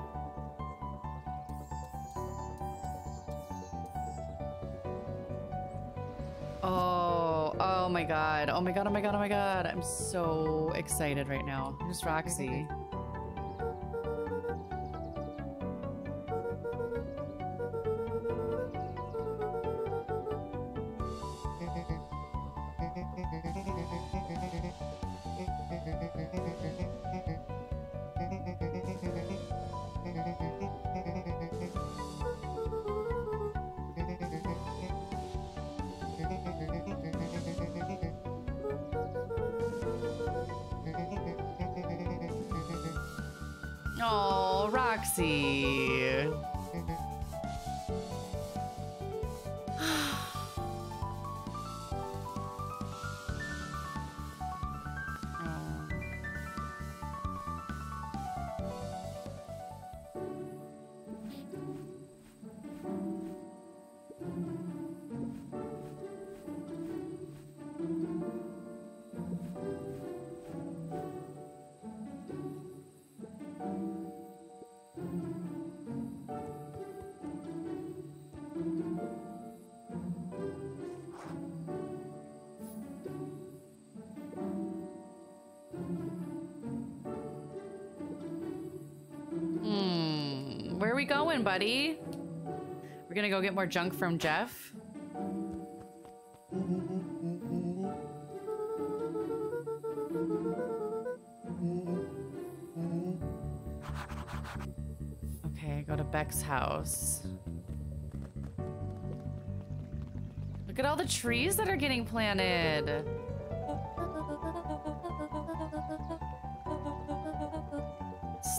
Oh my god. Oh my god, oh my god, oh my god. I'm so excited right now. Who's Roxy? Oh, Roxy. Where are we going, buddy? We're gonna go get more junk from Jeff. Okay, go to Beck's house. Look at all the trees that are getting planted.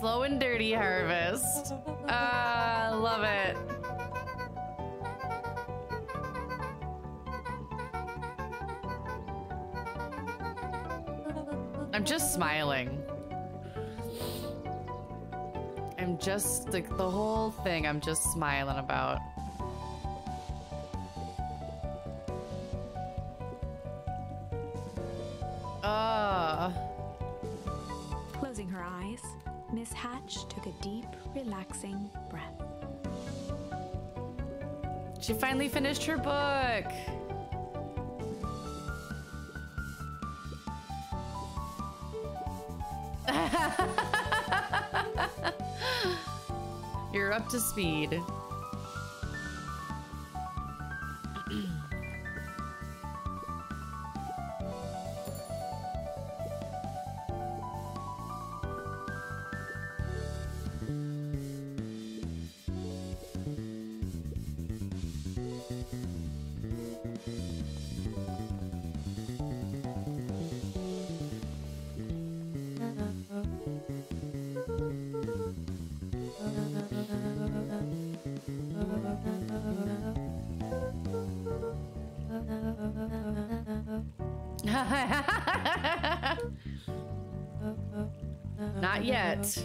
Slow and dirty harvest. Love it. I'm just smiling. I'm just, like, the whole thing I'm just smiling about. Closing her eyes, Miss Hatch took a deep, relaxing breath. She finally finished her book. You're up to speed. Not yet.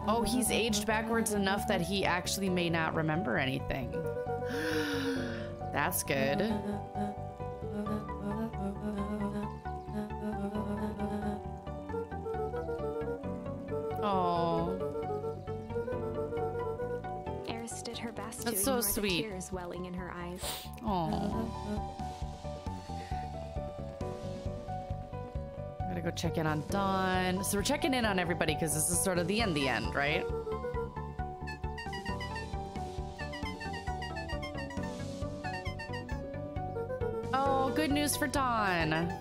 Oh, he's aged backwards enough that he actually may not remember anything. That's good. Oh. Eris did her best That's to so ignore sweet. the tears welling in her eyes. Oh. Gotta go check in on Dawn. So we're checking in on everybody because this is sort of the end, right? Oh, good news for Dawn.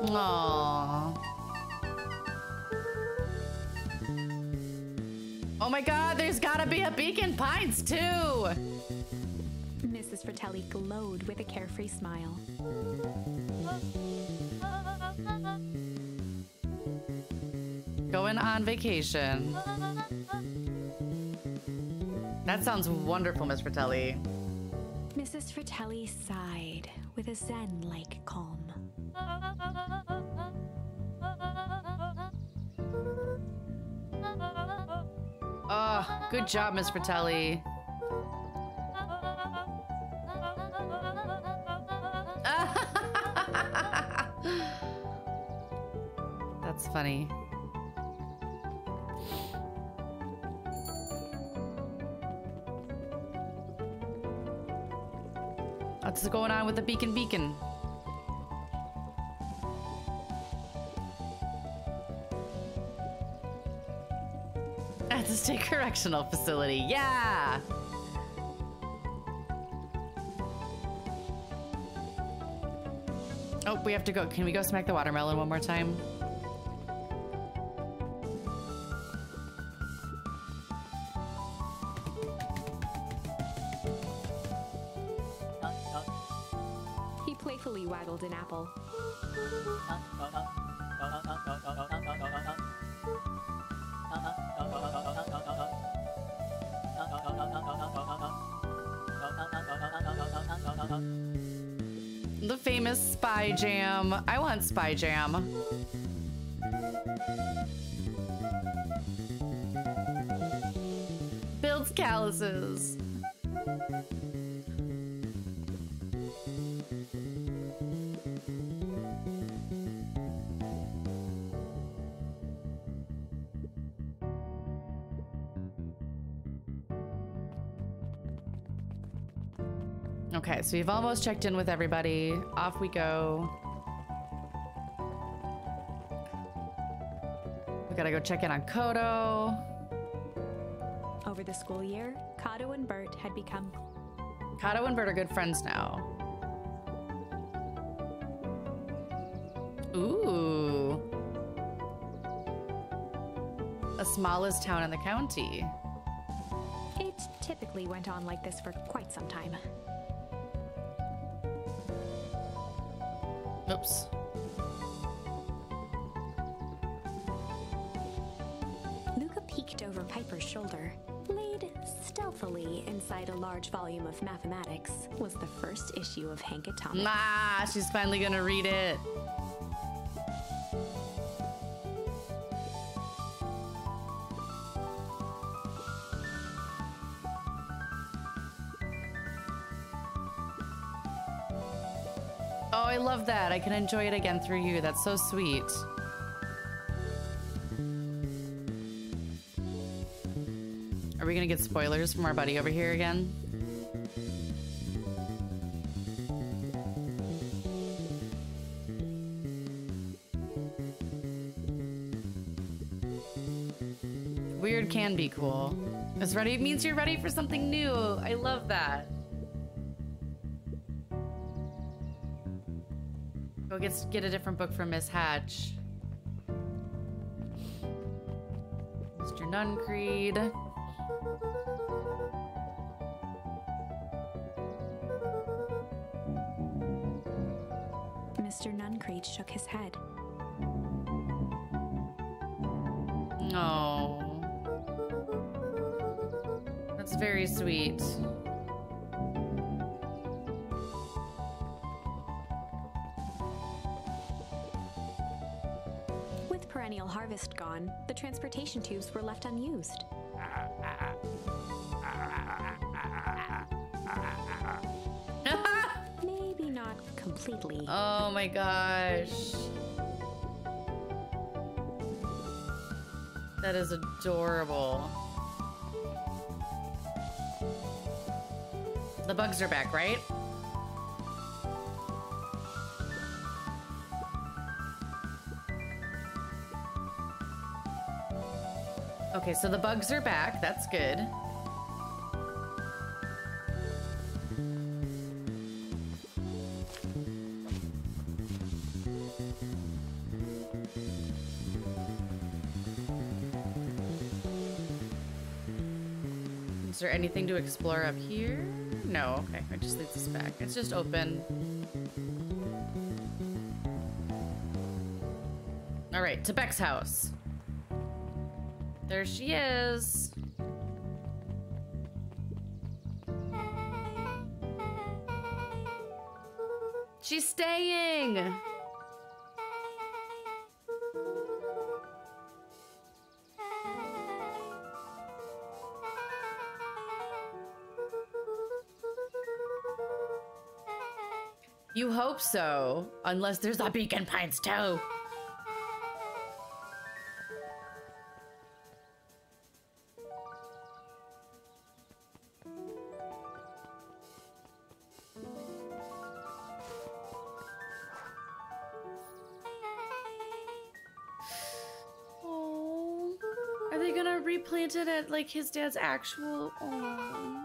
Aww. Oh my god, there's gotta be a Beacon Pines too! Mrs. Fratelli glowed with a carefree smile. Going on vacation. That sounds wonderful, Miss Fratelli. Mrs. Fratelli sighed with a zen-like calm. Oh, good job, Miss Fratelli. That's funny. What's going on with the beacon? At the State Correctional Facility, yeah! Oh, we have to go. Can we go smack the watermelon one more time? He playfully waggled an apple. The famous Spy Jam. I want Spy Jam. Builds calluses. Okay, so we've almost checked in with everybody. Off we go. We gotta go check in on Kodo. Over the school year, Kato and Bert had become... Kato and Bert are good friends now. Ooh. The smallest town in the county. It typically went on like this for quite some time. Oops. Luca peeked over Piper's shoulder. Laid stealthily inside a large volume of mathematics was the first issue of Hank Atomic. Nah, she's finally gonna read it. Oh, I love that. I can enjoy it again through you. That's so sweet. Are we gonna get spoilers from our buddy over here again? Weird can be cool. It's ready. It means you're ready for something new. I love that. Go get a different book from Miss Hatch. Mr. Nuncreed. Mr. Nuncreed shook his head. Oh. That's very sweet. perennial harvest gone, the transportation tubes were left unused. Maybe not completely. Oh my gosh. That is adorable. The bugs are back, right? Okay, so the bugs are back. That's good. Is there anything to explore up here? No, okay, it just leads us back. It's just open. All right, to Beck's house. There she is. She's staying. You hope so, unless there's a Beacon Pines too. Oh, are they gonna replant it at like his dad's actual? Oh.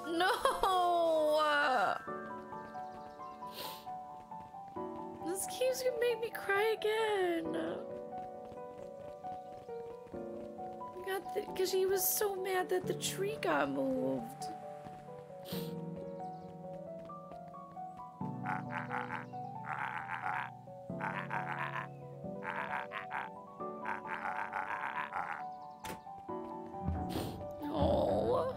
No! This keeps gonna make me cry again. Because he was so mad that the tree got moved. Oh.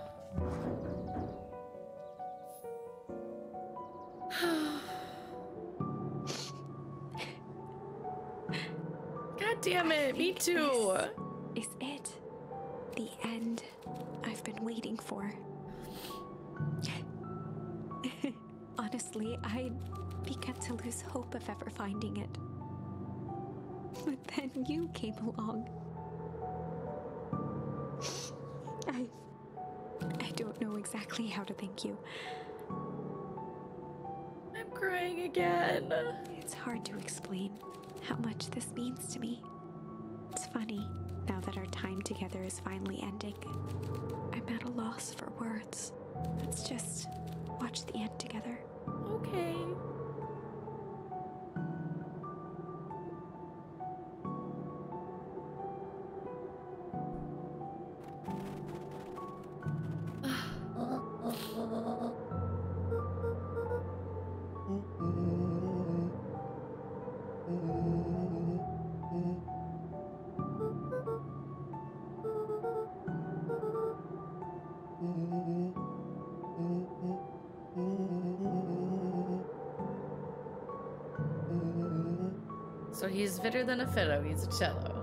God damn it, me too. Is it the end I've been waiting for? Honestly, I'd begun to lose hope of ever finding it. But then you came along. I don't know exactly how to thank you. I'm crying again. It's hard to explain how much this means to me. It's funny, now that our time together is finally ending. I'm at a loss for words. Let's just watch the end together. Okay. So he's fitter than a fiddle, he's a cello.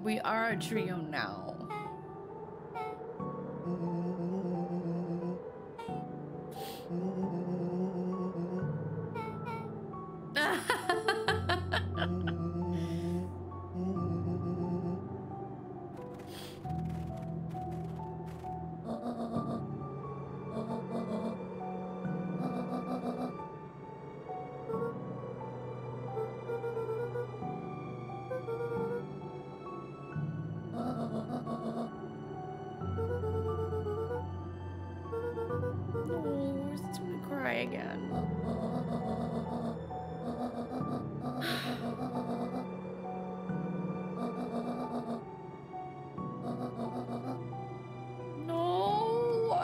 We are a trio now. Oh, it's gonna cry again. No.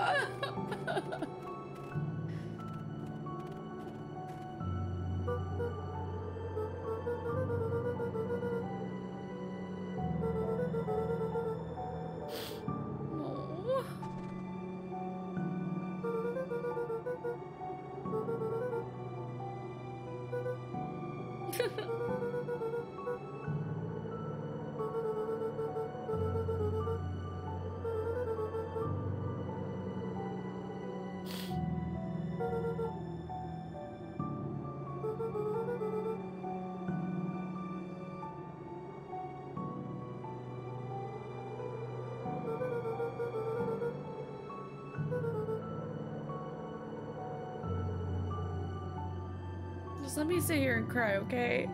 Just let me sit here and cry, okay?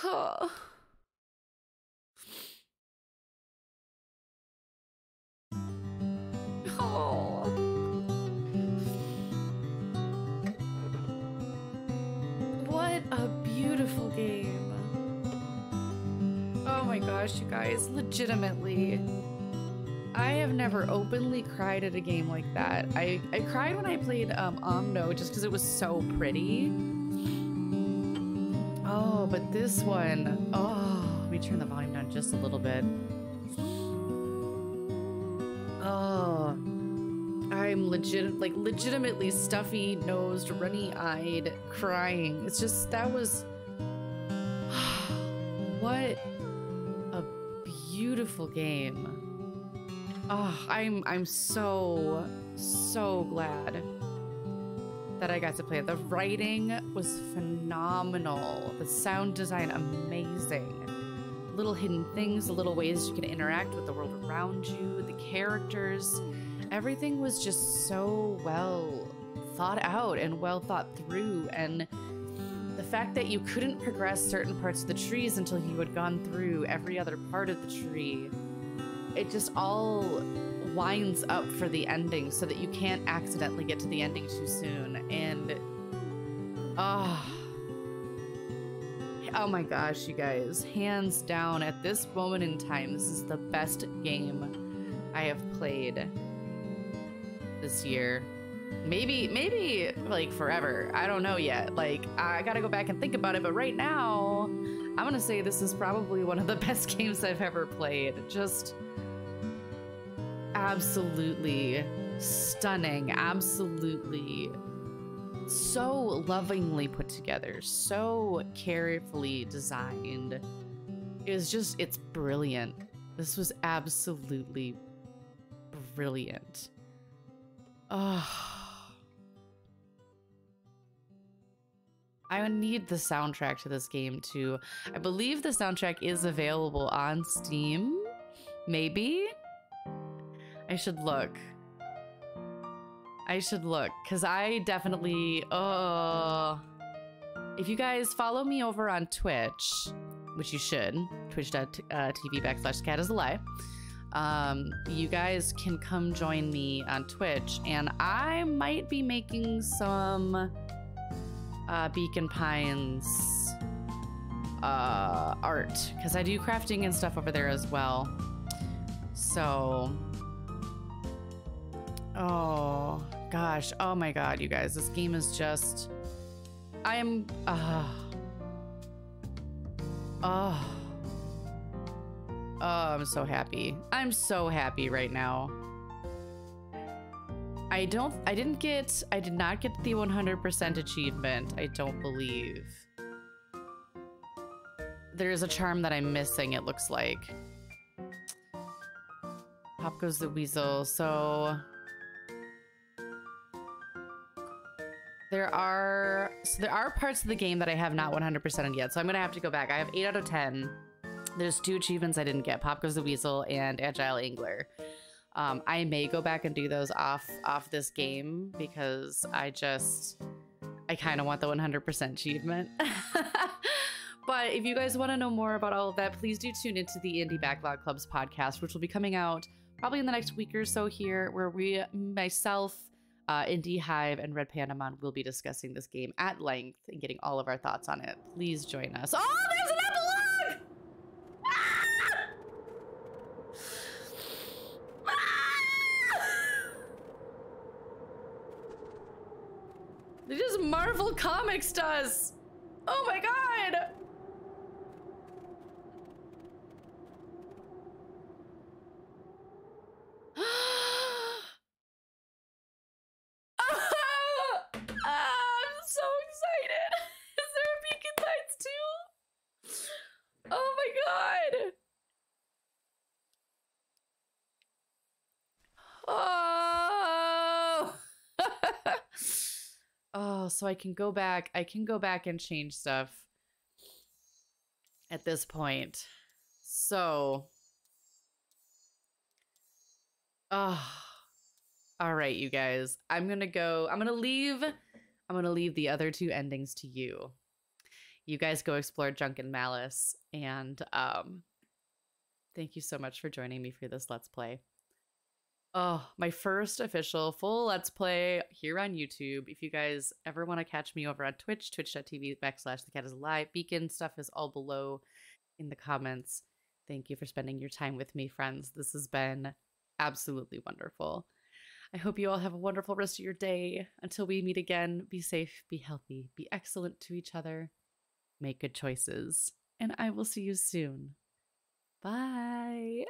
Oh. Oh. What a beautiful game. Oh my gosh, you guys, legitimately. I have never openly cried at a game like that. I cried when I played Omno just because it was so pretty. Oh, but this one, oh, let me turn the volume down just a little bit. Oh, I'm legitimately stuffy-nosed, runny-eyed, crying. It's just, that was, what a beautiful game. Oh, I'm so glad that I got to play it. The writing was phenomenal. The sound design, amazing. Little hidden things, the little ways you can interact with the world around you, the characters. Everything was just so well thought out and well thought through. And the fact that you couldn't progress certain parts of the trees until you had gone through every other part of the tree. It just all winds up for the ending so that you can't accidentally get to the ending too soon. And oh my gosh, you guys, hands down, at this moment in time, this is the best game I have played this year. Maybe like forever. I don't know yet. Like, I gotta go back and think about it, but right now I'm gonna say this is probably one of the best games I've ever played. Just absolutely stunning, absolutely so lovingly put together, so carefully designed. It's brilliant. This was absolutely brilliant. Oh, I need the soundtrack to this game too. I believe the soundtrack is available on Steam. Maybe? I should look. Because I definitely, if you guys follow me over on Twitch, which you should, twitch.tv/cat is a lie, you guys can come join me on Twitch, and I might be making some Beacon Pines art, because I do crafting and stuff over there as well. So, oh gosh, oh my god, you guys, this game is just, I'm so happy. I'm so happy right now. I did not get the 100% achievement, I don't believe. There's a charm that I'm missing, it looks like. Pop goes the weasel. So there are parts of the game that I have not 100%ed yet. So I'm gonna have to go back. I have 8 out of 10. There's 2 achievements I didn't get: Pop goes the weasel and Agile Angler. I may go back and do those off this game because I kind of want the 100% achievement. But if you guys want to know more about all of that, please do tune into the Indie Backlog Club's podcast, which will be coming out probably in the next week or so here, where myself, Indie Hive, and Red Pandamon will be discussing this game at length and getting all of our thoughts on it. Please join us. Oh, there's an epilogue! Ah! They just Marvel Comics does. Oh my god! I'm so excited. Is there a Beacon Tides too? Oh my god. Oh. Oh, so I can go back. I can go back and change stuff at this point. So, all right, you guys. I'm going to go. I'm going to leave the other two endings to you. You guys go explore Junk and Malice, and thank you so much for joining me for this Let's Play. Oh, my first official full Let's Play here on YouTube. If you guys ever want to catch me over on Twitch, twitch.tv/thecatisalive. Beacon stuff is all below in the comments. Thank you for spending your time with me, friends. This has been absolutely wonderful. I hope you all have a wonderful rest of your day. Until we meet again, be safe, be healthy, be excellent to each other, make good choices, and I will see you soon. Bye.